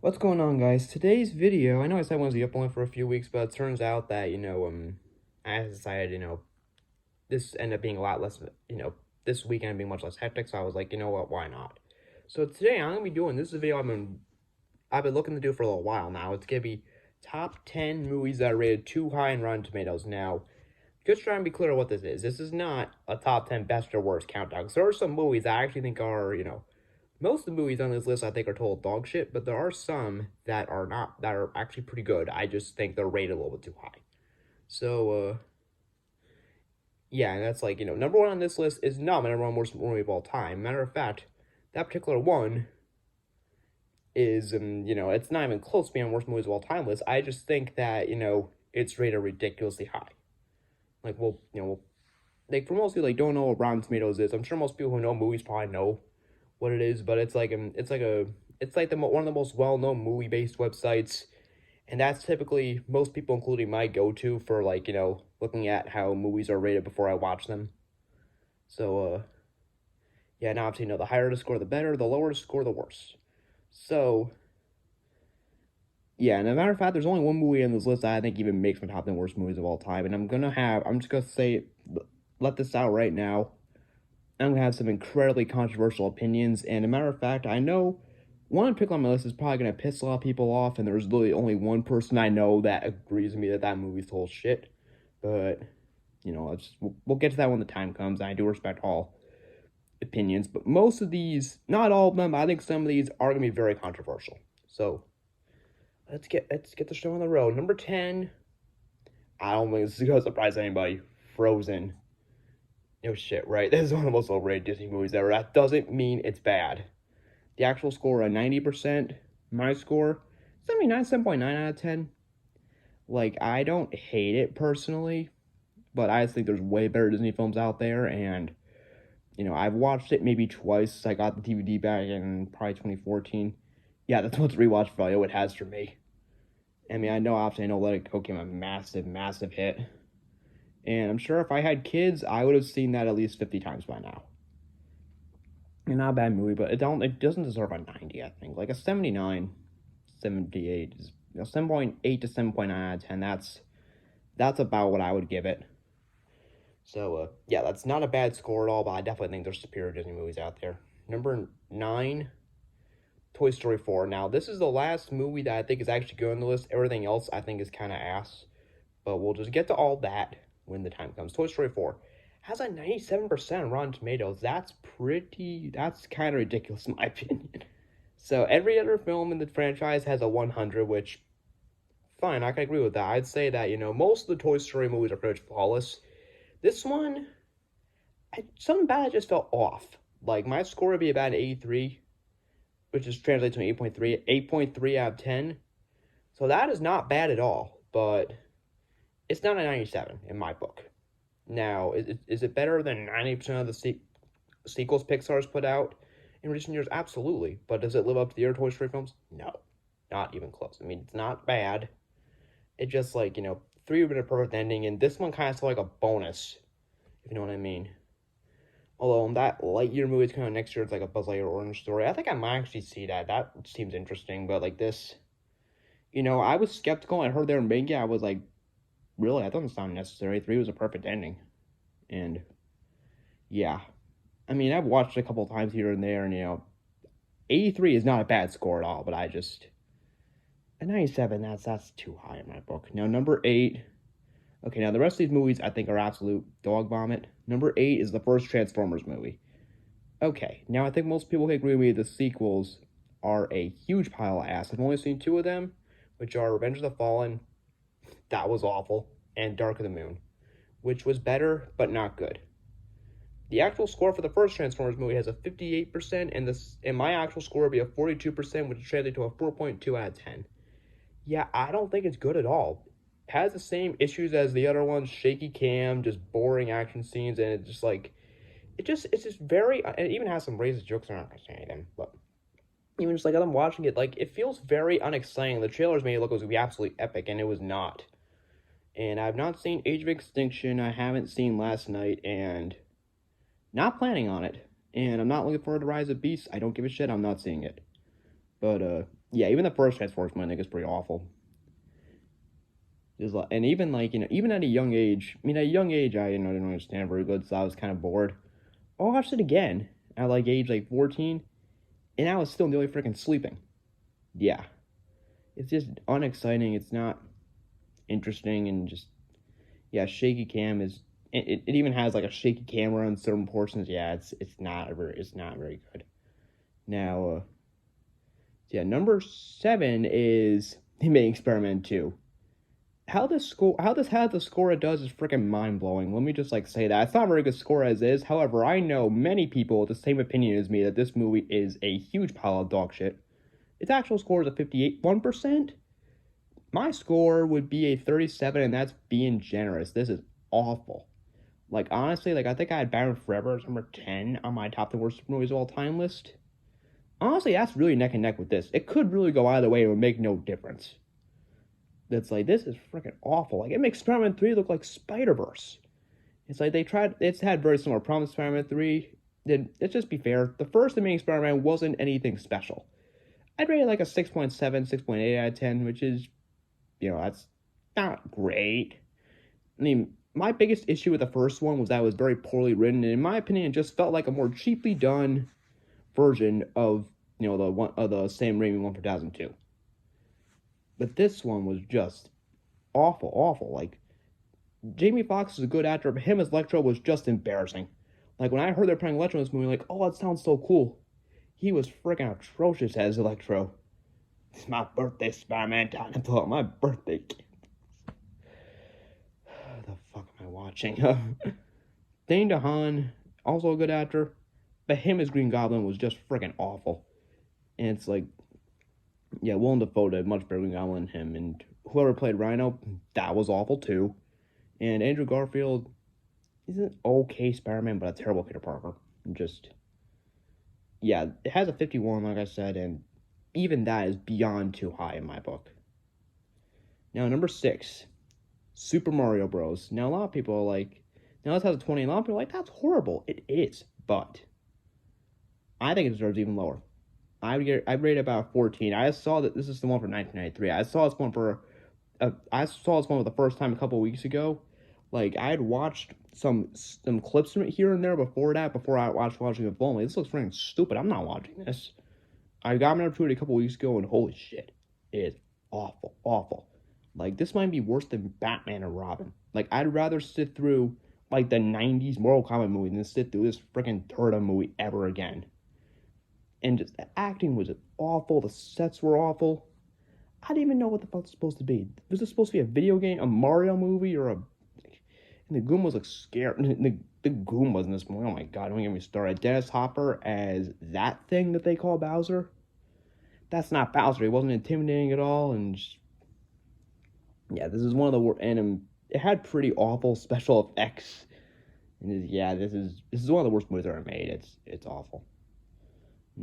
What's going on, guys? Today's video, I know I said I was up only for a few weeks, but it turns out that, I decided, this ended up being a lot less, this weekend being much less hectic, so I was like, you know what, why not? So today I'm gonna be doing, this is a video I've been looking to do for a little while now. It's gonna be top 10 movies that are rated too high in Rotten Tomatoes. Now, just trying to be clear on what this is. This is not a top 10 best or worst countdown, because there are some movies I actually think are, most of the movies on this list I think are total dog shit, but there are some that are not, that are actually pretty good. I just think they're rated a little bit too high. So, yeah, and that's like, number one on this list is not my number one worst movie of all time. Matter of fact, that particular one is, it's not even close to being on worst movies of all time list. I just think that, it's rated ridiculously high. Like, like for most people, like, don't know what Rotten Tomatoes is. I'm sure most people who know movies probably know what it is, but it's like one of the most well-known movie-based websites, and that's typically most people, including my go-to for, like, looking at how movies are rated before I watch them. So yeah, now obviously, the higher the score, the better. The lower the score, the worse. So yeah, and as a matter of fact, there's only one movie on this list that I think even makes my top 10 worst movies of all time, and I'm just gonna say, let this out right now. I'm gonna have some incredibly controversial opinions, and as a matter of fact, I know one pick on my list is probably gonna piss a lot of people off, and there's literally only one person I know that agrees with me that that movie's total shit. But we'll get to that when the time comes. And I do respect all opinions, but most of these, not all of them, I think some of these are gonna be very controversial. So let's get the show on the road. Number 10. I don't think this is gonna surprise anybody. Frozen. No shit, right? This is one of the most overrated Disney movies ever. That doesn't mean it's bad. The actual score at 90%. My score, 79, 7.9 out of 10. Like, I don't hate it personally, but I just think there's way better Disney films out there, and, I've watched it maybe twice. I got the DVD back in probably 2014. Yeah, that's what's rewatch value it has for me. I mean, I know Let It Go came a massive, massive hit. And I'm sure if I had kids, I would have seen that at least 50 times by now. And not a bad movie, but it doesn't deserve a 90, I think. Like a 79, 78 is 7.8 to 7.9 out of 10. That's about what I would give it. So yeah, that's not a bad score at all, but I definitely think there's superior Disney movies out there. Number 9, Toy Story 4. Now, this is the last movie that I think is actually good on the list. Everything else I think is kind of ass. But we'll just get to all that when the time comes. Toy Story 4 has a 97% on Rotten Tomatoes. That's kind of ridiculous in my opinion. So every other film in the franchise has a 100, which, fine, I can agree with that. I'd say that, most of the Toy Story movies are pretty much flawless. This one, something bad just felt off. Like, my score would be about an 83, which is translates to an 8.3. 8.3 out of 10. So that is not bad at all, but it's not a 97 in my book. Now, is it better than 90% of the sequels Pixar's put out in recent years? Absolutely. But does it live up to the other Toy Story films? No. Not even close. I mean, it's not bad. It's just like, 3 would have been a perfect ending, and this one kind of felt like a bonus, if you know what I mean. Although, that Lightyear movie is coming out next year, it's like a Buzz Lightyear origin story. I think I might actually see that. That seems interesting, but like this, I was skeptical. I heard they were making it. I was like, really, that doesn't sound necessary. 3 was a perfect ending. And yeah, I mean, I've watched it a couple times here and there, and 83 is not a bad score at all, but a 97, that's too high in my book. Now, number 8, okay, now the rest of these movies I think are absolute dog vomit. Number 8 is the first Transformers movie. Okay, now I think most people can agree with me the sequels are a huge pile of ass. I've only seen 2 of them, which are Revenge of the Fallen, that was awful, and Dark of the Moon, which was better, but not good. The actual score for the first Transformers movie has a 58%, and my actual score would be a 42%, which translates to a 4.2 out of 10. Yeah, I don't think it's good at all. It has the same issues as the other ones, shaky cam, just boring action scenes, and it's just like, it's just very, and it even has some racist jokes. I'm not going to say anything, but even just like I'm watching it, like, it feels very unexciting. The trailers made it look like it was going to be absolutely epic, and it was not. And I've not seen Age of Extinction, I haven't seen Last Night, and not planning on it. And I'm not looking forward to Rise of Beasts. I don't give a shit, I'm not seeing it. But, yeah, even the first Transformers movie I think is pretty awful. And even like, even at a young age, I mean, at a young age, I didn't understand very good, so I was kind of bored. I watched it again at like age like 14, and I was still nearly freaking sleeping. Yeah, it's just unexciting. It's not interesting, and just, yeah, shaky cam is. It even has like a shaky camera on certain portions. Yeah, it's not very good. Now, yeah, number 7 is they made Experiment 2. How the score it does is freaking mind blowing. Let me just like say that it's not a very good score as is. However, I know many people with the same opinion as me that this movie is a huge pile of dog shit. Its actual score is a 58.1%. My score would be a 37, and that's being generous. This is awful. Like, honestly, like, I think I had Batman Forever as number 10 on my top 10 worst movies of all time list. Honestly, that's really neck and neck with this. It could really go either way. It would make no difference. That's like, this is freaking awful. Like, it makes Spider-Man 3 look like Spider-Verse. It's like it's had very similar problems to Spider-Man 3. Let's just be fair. The first Amazing Spider-Man wasn't anything special. I'd rate it like a 6.7, 6.8 out of 10, which is, that's not great. I mean, my biggest issue with the first one was that it was very poorly written, and in my opinion, it just felt like a more cheaply done version of, the Sam Raimi one for 2002. But this one was just awful, awful. Like, Jamie Foxx is a good actor, but him as Electro was just embarrassing. Like, when I heard they're playing Electro in this movie, like, oh, that sounds so cool. He was freaking atrocious as Electro. It's my birthday, Spider-Man. Time to pull out my birthday. What the fuck am I watching? Dane DeHaan, also a good actor, but him as Green Goblin was just freaking awful. And it's like, yeah, Willem Dafoe did much better Green Goblin than him, and whoever played Rhino, that was awful too. And Andrew Garfield is an okay Spider-Man, but a terrible Peter Parker. Yeah, it has a 51, like I said, and even that is beyond too high in my book. Now, number 6, Super Mario Bros. Now, a lot of people are like, now this has a 20, and a lot of people are like, that's horrible. It is, but I think it deserves even lower. I'd rate it about 14. I saw that this is the one for 1993. I saw this one for the first time a couple weeks ago. Like, I had watched some clips from it here and there before I watching the film. Like, this looks freaking stupid. I'm not watching this. I got an opportunity a couple weeks ago, and holy shit, it is awful, awful. Like, this might be worse than Batman and Robin. Like, I'd rather sit through, like, the 90s Mortal Kombat movie than sit through this freaking Turtle movie ever again. And just the acting was awful. The sets were awful. I didn't even know what the fuck it's supposed to be. Was this supposed to be a video game, a Mario movie, or and the Goom was like scared. The Goom wasn't this movie. Oh my god, don't get me started. Dennis Hopper as that thing that they call Bowser. That's not Bowser. He wasn't intimidating at all. And just, yeah, this is one of the worst. And it had pretty awful special effects. And yeah, this is one of the worst movies ever made. It's awful.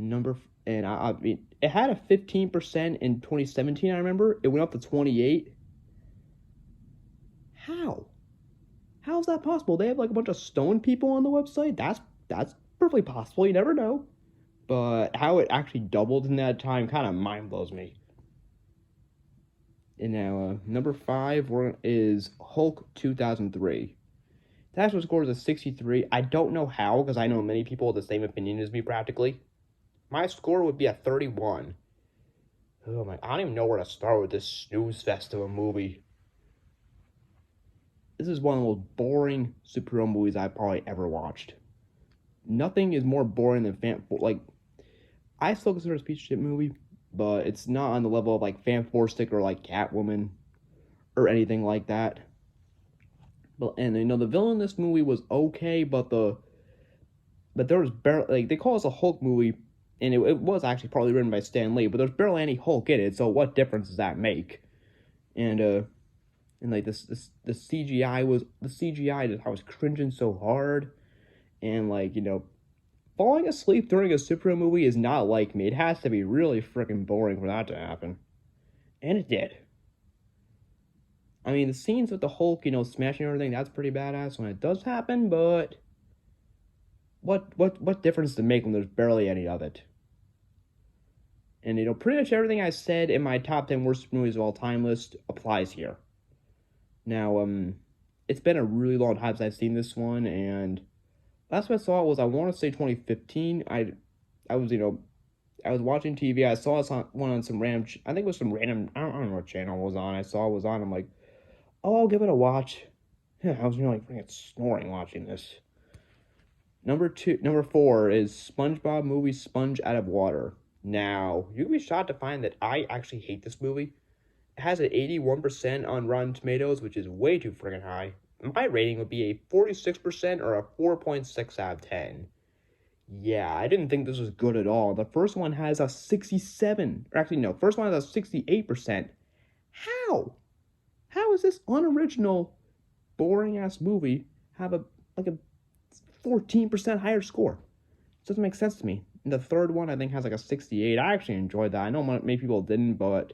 I mean, it had a 15% in 2017, I remember. It went up to 28. How is that possible? They have like a bunch of stone people on the website? That's perfectly possible. You never know. But how it actually doubled in that time kind of mind blows me. And now, number 5 is Hulk 2003. The actual score is a 63. I don't know how, because I know many people have the same opinion as me practically. My score would be a 31. Oh my, I don't even know where to start with this snooze fest of a movie. This is one of the most boring superhero movies I've probably ever watched. Nothing is more boring than I still consider it a piece of shit movie, but it's not on the level of like Fantastic or like Catwoman or anything like that. And the villain in this movie was okay, but there was barely, like, they call this a Hulk movie, and it was actually partly written by Stan Lee, but there's barely any Hulk in it, so what difference does that make? And like the CGI, I was cringing so hard, and like, falling asleep during a superhero movie is not like me. It has to be really freaking boring for that to happen. And it did. I mean, the scenes with the Hulk, smashing everything, that's pretty badass when it does happen, but what difference does it make when there's barely any of it? And, pretty much everything I said in my top 10 worst movies of all time list applies here. Now, it's been a really long time since I've seen this one, and last time I saw it was, I want to say 2015. I was, I was watching TV. I saw one on some random, I think it was some random, I don't know what channel it was on. I saw it was on. I'm like, oh, I'll give it a watch. Yeah, I was really freaking snoring watching this. Number four is SpongeBob movie Sponge Out of Water. Now, you can be shocked to find that I actually hate this movie. It has an 81% on Rotten Tomatoes, which is way too freaking high. My rating would be a 46% or a 4.6 out of 10. Yeah, I didn't think this was good at all. The first one has a 67. Or actually, no, first one has a 68%. How? How is this unoriginal, boring-ass movie have a 14% higher score? It doesn't make sense to me. And the third one, I think, has like a 68. I actually enjoyed that. I know many people didn't, but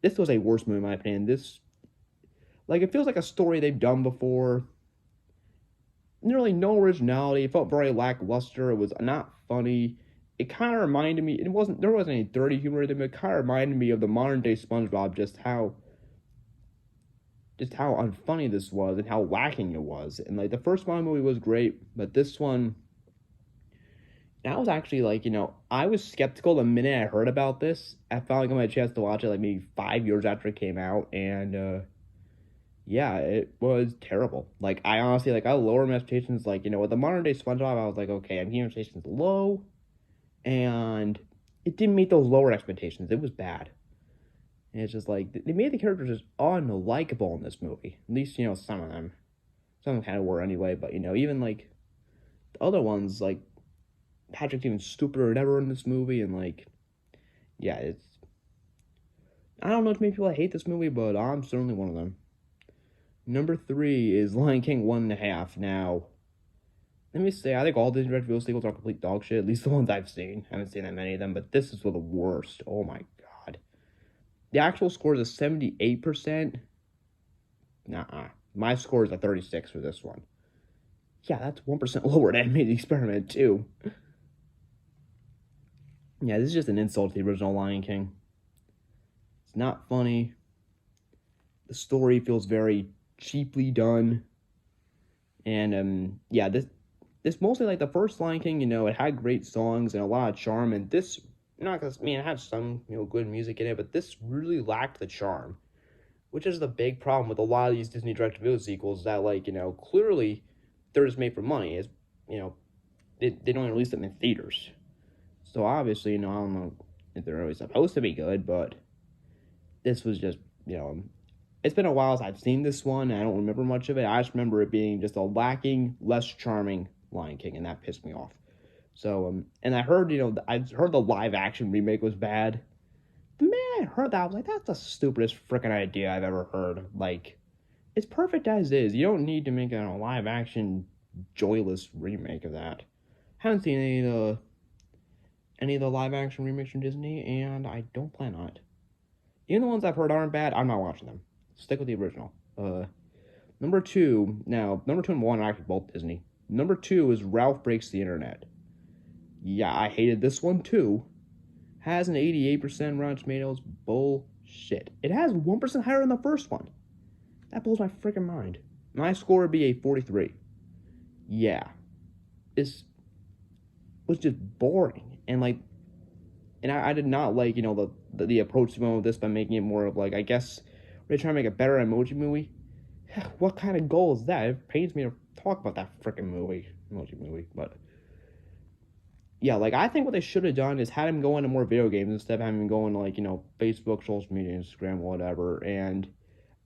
this was a worse movie in my opinion. This, it feels like a story they've done before. Nearly no originality. It felt very lackluster. It was not funny. It kind of reminded me, there wasn't any dirty humor in it, but it kind of reminded me of the modern day SpongeBob, just how unfunny this was and how lacking it was. And the first Mario movie was great, but this one, I was actually I was skeptical the minute I heard about this. I finally got my chance to watch it maybe 5 years after it came out, and yeah, it was terrible. I honestly, I lower my expectations. With the modern day SpongeBob, I was like, okay, I'm keeping expectations low, and it didn't meet those lower expectations. It was bad. And it's just they made the characters just unlikable in this movie. At least, some of them. Some of them kind of were anyway, but, even, the other ones, Patrick's even stupider than ever in this movie, and, yeah, it's... I don't know too many people that hate this movie, but I'm certainly one of them. Number 3 is Lion King 1.5. Now, let me say, I think all Disney directed sequels are complete dog shit, at least the ones I've seen. I haven't seen that many of them, but this is one of the worst. Oh my god. The actual score is a 78%. Nuh-uh. My score is a 36 for this one. Yeah, that's 1% lower than Animated Experiment, too. Yeah, this is just an insult to the original Lion King. It's not funny. The story feels very cheaply done. And, yeah, this mostly the first Lion King, it had great songs and a lot of charm. And this, not because, it had some, good music in it, but this really lacked the charm. Which is the big problem with a lot of these Disney direct-to-video sequels that, clearly they're just made for money. Is they don't release them in theaters. So obviously, I don't know if they're really supposed to be good, but this was just, it's been a while since I've seen this one, and I don't remember much of it. I just remember it being just a lacking, less charming Lion King, and that pissed me off. So, and I heard, I heard the live-action remake was bad. The minute I heard that, I was like, that's the stupidest freaking idea I've ever heard. It's perfect as is. You don't need to make a live-action, joyless remake of that. Haven't seen any of the live-action remakes from Disney, and I don't plan on it. Even the ones I've heard aren't bad, I'm not watching them. Stick with the original. Number 2 and 1 are actually both Disney. Number 2 is Ralph Breaks the Internet. Yeah, I hated this one too. Has an 88% Rotten Tomatoes. Bullshit. It has 1% higher than the first one. That blows my freaking mind. My score would be a 43. Yeah. This was just boring. And I did not like, the approach to this by making it more of I guess we're trying to make a better emoji movie. What kind of goal is that? It pains me to talk about that freaking emoji movie, but yeah, I think what they should have done is had him go into more video games instead of having him go into Facebook, social media, Instagram, whatever. And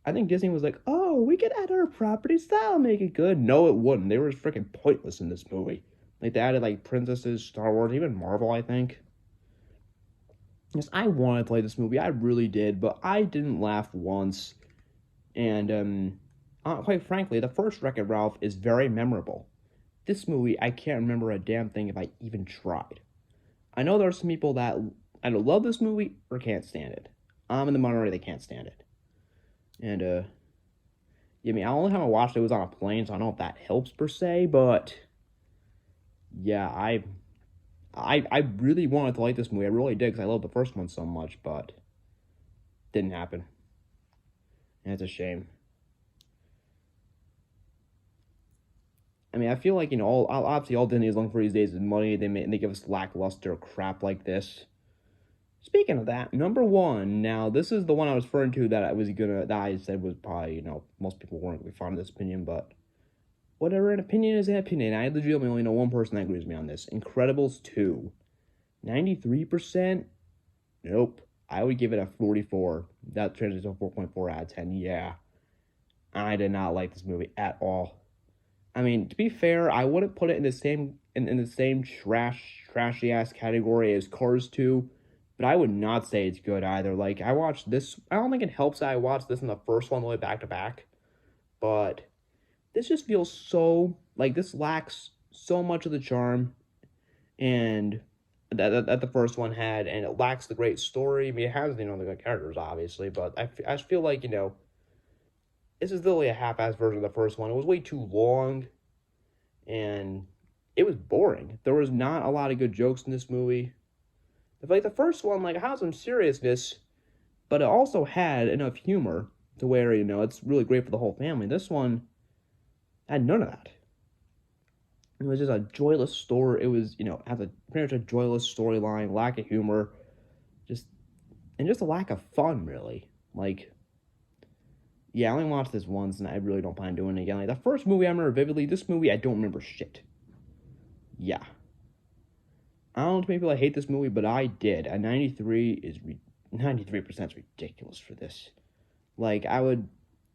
I think Disney was like, oh, we could add our properties, that'll make it good. No, it wouldn't. They were freaking pointless in this movie. They added princesses, Star Wars, even Marvel, I think. Yes, I wanted to play this movie, I really did, but I didn't laugh once. And quite frankly, the first Wreck-It Ralph is very memorable. This movie, I can't remember a damn thing if I even tried. I know there are some people that either love this movie or can't stand it. I'm in the minority that can't stand it. And, yeah, the only time I watched it was on a plane, so I don't know if that helps per se, but yeah, I I really wanted to like this movie. I really did because I love the first one so much, but didn't happen. And it's a shame. I mean, I feel like, obviously all Disney is looking for these days is money. They give us lackluster crap like this. Speaking of that, number one. Now, this is the one I was referring to that I said was probably, most people weren't going to be fond of this opinion, but whatever, an opinion is an opinion. I legitimately only know one person that agrees with me on this. Incredibles 2. 93%? Nope. I would give it a 44. That translates to a 4.4 out of 10. Yeah. I did not like this movie at all. I mean, to be fair, I wouldn't put it in the same trashy ass category as Cars 2, but I would not say it's good either. Like, I watched this. I don't think it helps that I watched this in the first one the way back to back, but this just feels so like this lacks so much of the charm and that the first one had, and it lacks the great story. I mean, it has the good characters obviously, but I just feel like this is literally a half-assed version of the first one. It was way too long, and it was boring. There was not a lot of good jokes in this movie. Like the first one, like, it had some seriousness, but it also had enough humor to where it's really great for the whole family. This one had none of that. It was just a joyless story. It was has a pretty much a joyless storyline, lack of humor, just a lack of fun, really. Like, yeah, I only watched this once, and I really don't plan on doing it again. Like, the first movie I remember vividly. This movie, I don't remember shit. Yeah. I don't know too many people that hate this movie, but I did. A 93% is ridiculous for this. Like, I would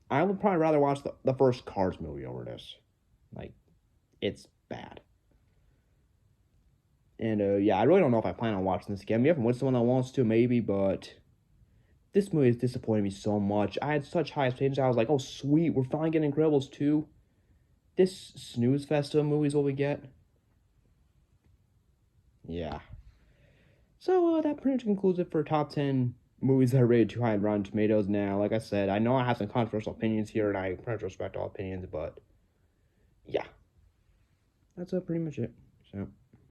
probably rather watch the first Cars movie over this. Like, it's bad. And, yeah, I really don't know if I plan on watching this again. Maybe if I'm with someone that wants to, maybe, but this movie has disappointed me so much. I had such high expectations. I was like, oh, sweet, we're finally getting Incredibles 2. This snooze fest of movies what we get. Yeah. So, that pretty much concludes it for top 10 movies that are rated too high on Rotten Tomatoes now. Like I said, I know I have some controversial opinions here, and I pretty much respect all opinions, but yeah. That's pretty much it. So...